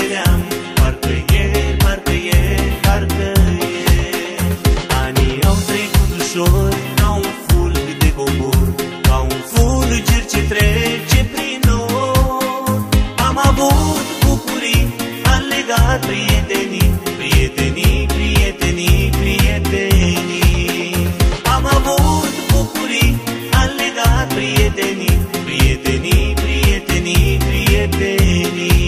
credeam, parcă ieri, parcă ieri, parcă ieri. Anii au trecut ușor, ca un fulg de cobor, ca un fulger ce trece prin nor. Am avut bucurii, am legat prietenii, prietenii, prietenii, prietenii. Am avut bucurii, am legat prietenii, prietenii, prietenii, prietenii.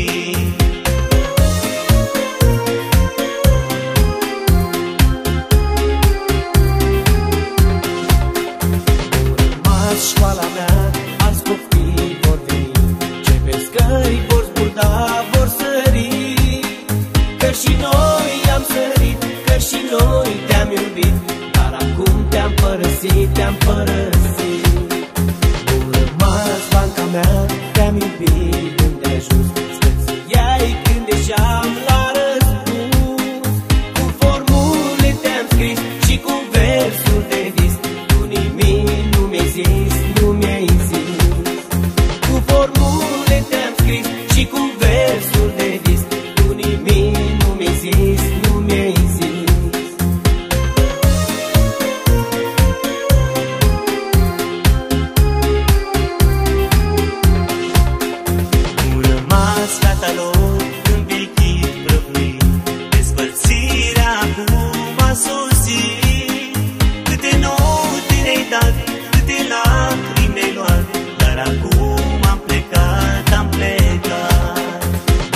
Urmați școala mea, alți copii vor veni, ce pe scări vor zburda, vor sări. Că și noi am sărit, că și noi te-am iubit, dar acum te-am părăsit, te-am părăsit. Urmați banca mea, te-am iubit unde ajuns, stățiai când ieșeam la răspuns. Cu formule te-am scris și cu versuri de vis, tu nimic nu mi-ai zis, nu mi-ai zis. Cu formule te-am scris și cu versuri de vis, tu nimic nu mi-ai zis, nu mi-ai zis. Nu rămas catalog învechit, prăbuit, despărțirea acum a sosit. Câte note ne-ai dat, câte lacrimi ne-ai luat, dar acum am plecat, am plecat.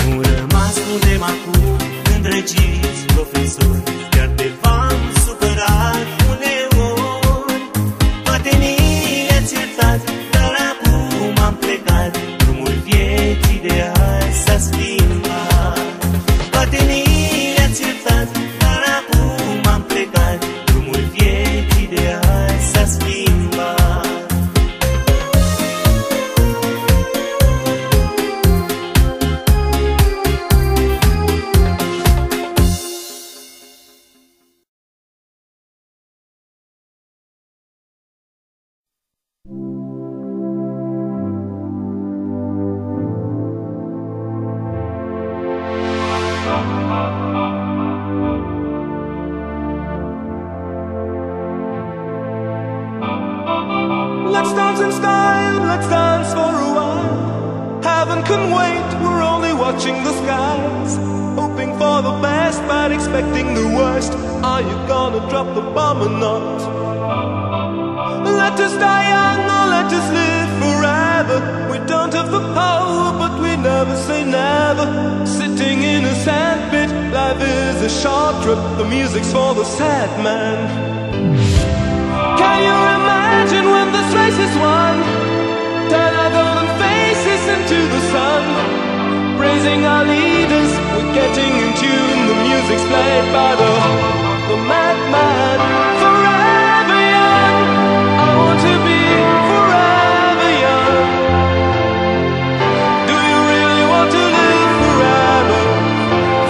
Nu rămas, spunem acum, îndrăgiți profesori, chiar te v-am supărat uneori. Poate ni le-ați iertat, dar acum am plecat, drumul vieții de azi s-a schimbat. Poate ni le-ați iertat, dar acum am plecat, drumul vieții de azi s-a schimbat. Let's dance in style, let's dance for a while. Heaven can wait, we're only watching the skies. Hoping for the best, but expecting the worst. Are you gonna drop the bomb or not? Let us die young or let us live forever. We don't have the power, but we never say never. Sitting in a sandpit, life is a short trip. The music's for the sad man. Can you imagine when this race is won? Turn our golden faces into the sun. Praising our leaders, we're getting in tune. The music's played by the madman. Forever young, I want to be forever young. Do you really want to live forever?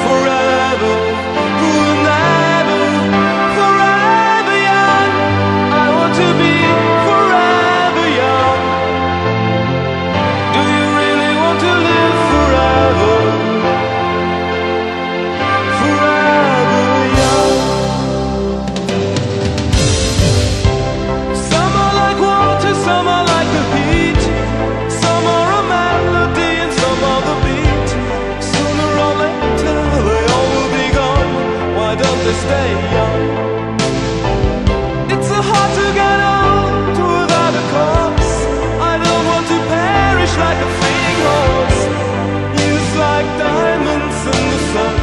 Forever, forever, forever young. I want to be forever young. Do you really want to live forever? Forever young. Some are like water, some are like the heat. Some are a melody and some are the beat. Sooner or later they all will be gone. Why don't they stay young? It's so hard to get old without a cause. I don't want to perish like a fleeting horse. Youth like diamonds in the sun,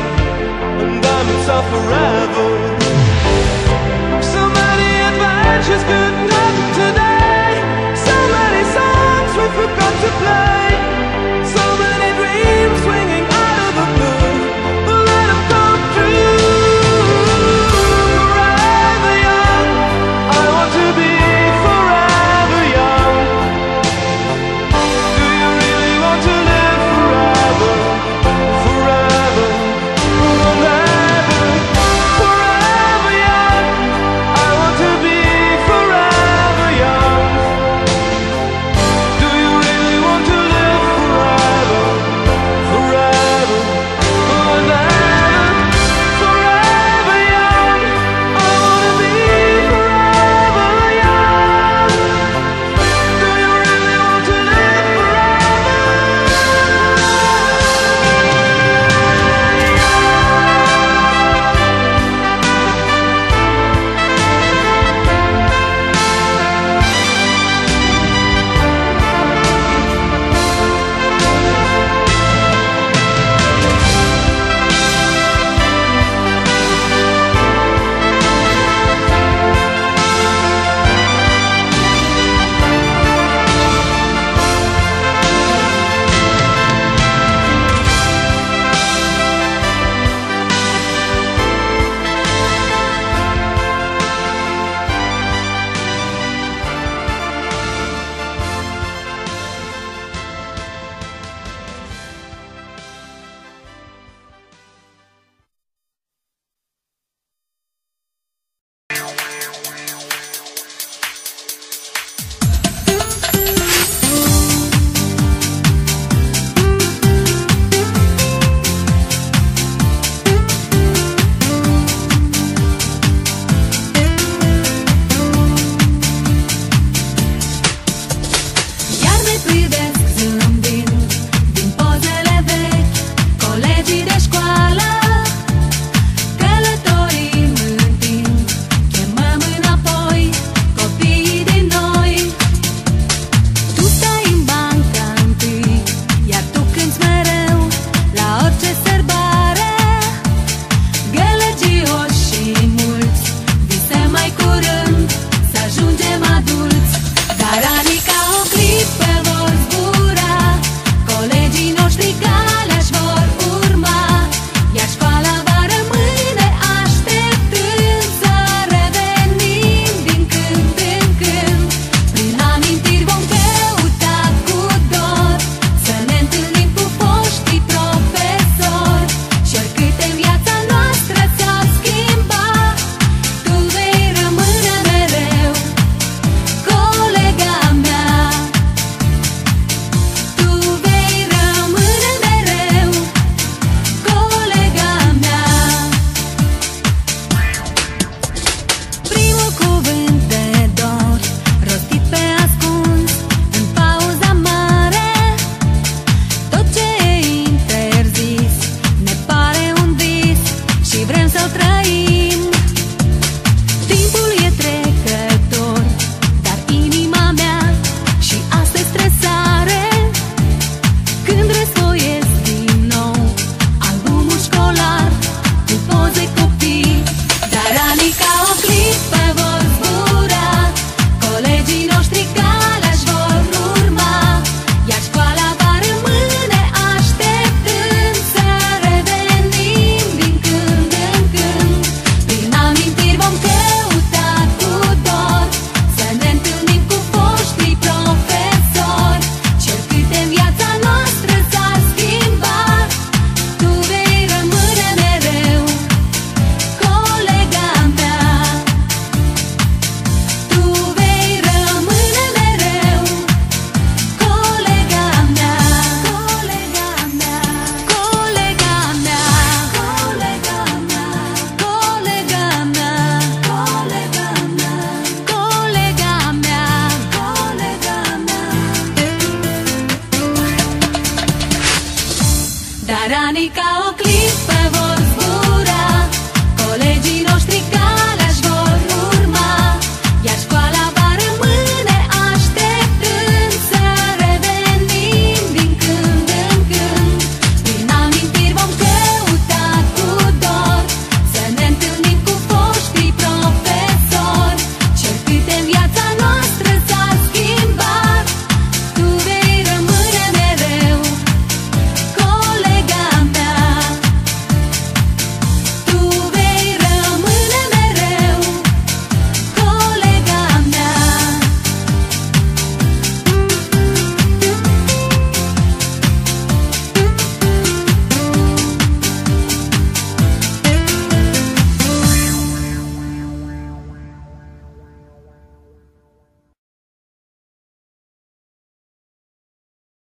and diamonds are forever. So many adventures couldn't happen today. So many songs we forgot to play. So many dreams swinging out of the blue. Let them come true. o clipă